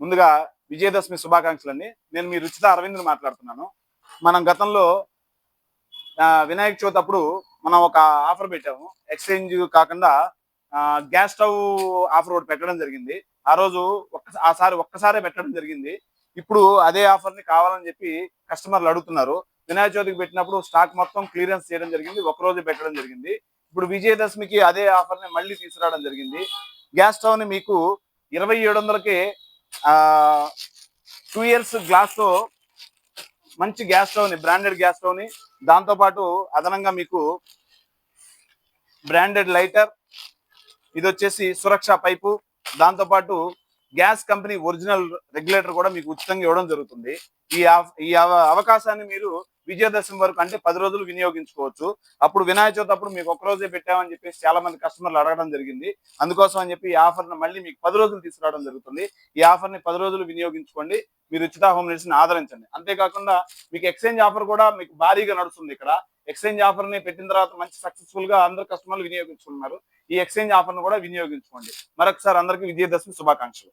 ముందుగా విజయదశమి శుభాకాంక్షలండి. నేను మీ రుచిత అరవింద్ని మాట్లాడుతున్నాను. మనం గతంలో వినాయక చవితి అప్పుడు మనం ఒక ఆఫర్ పెట్టాము. ఎక్స్చేంజ్ కాకుండా గ్యాస్ స్టవ్ ఆఫర్ ఒకటి పెట్టడం జరిగింది. ఆ రోజు ఒక్కసారే పెట్టడం జరిగింది. ఇప్పుడు అదే ఆఫర్‌ని కావాలని చెప్పి కస్టమర్లు అడుగుతున్నారు. వినాయక చవితికి పెట్టినప్పుడు స్టాక్ మొత్తం క్లియరెన్స్ చేయడం జరిగింది. ఒక్కరోజే పెట్టడం జరిగింది. ఇప్పుడు విజయదశమికి అదే ఆఫర్‌ని మళ్ళీ తీసుకురావడం జరిగింది. గ్యాస్ స్టవ్‌ని మీకు 2700కే 2 ఇయర్స్ గ్లాస్‌తో మంచి గ్యాస్ స్టవ్‌ని, బ్రాండెడ్ గ్యాస్ స్టవ్‌ని, దాంతో పాటు అదనంగా మీకు బ్రాండెడ్ లైటర్, ఇదొచ్చేసి సురక్ష పైపు, దాంతో పాటు గ్యాస్ కంపెనీ ఒరిజినల్ రెగ్యులేటర్ కూడా మీకు ఉచితంగా ఇవ్వడం జరుగుతుంది. ఈ అవకాశాన్ని మీరు విజయదశమి వరకు అంటే 10 రోజులు వినియోగించుకోవచ్చు. అప్పుడు వినాయక చవితి అప్పుడు మీకు ఒక్క రోజే పెట్టామని చెప్పేసి చాలా మంది కస్టమర్లు అడగడం జరిగింది. అందుకోసం అని చెప్పి ఈ ఆఫర్‌ని మళ్ళీ మీకు 10 రోజులు తీసుకురావడం జరుగుతుంది. ఈ ఆఫర్‌ని 10 రోజులు వినియోగించుకోండి. మీరు ఉచిత హోమ్ నీడ్స్‌ని ఆదరించండి. అంతేకాకుండా మీకు ఎక్స్చేంజ్ ఆఫర్ కూడా మీకు భారీగా నడుస్తుంది ఇక్కడ. ఎక్స్చేంజ్ ఆఫర్‌ని పెట్టిన తర్వాత మంచి సక్సెస్‌ఫుల్‌గా అందరు కస్టమర్లు వినియోగించుకుంటున్నారు. ఈ ఎక్స్చేంజ్ ఆఫర్‌ను కూడా వినియోగించుకోండి. మరొకసారి అందరికీ విజయదశమి శుభాకాంక్షలు.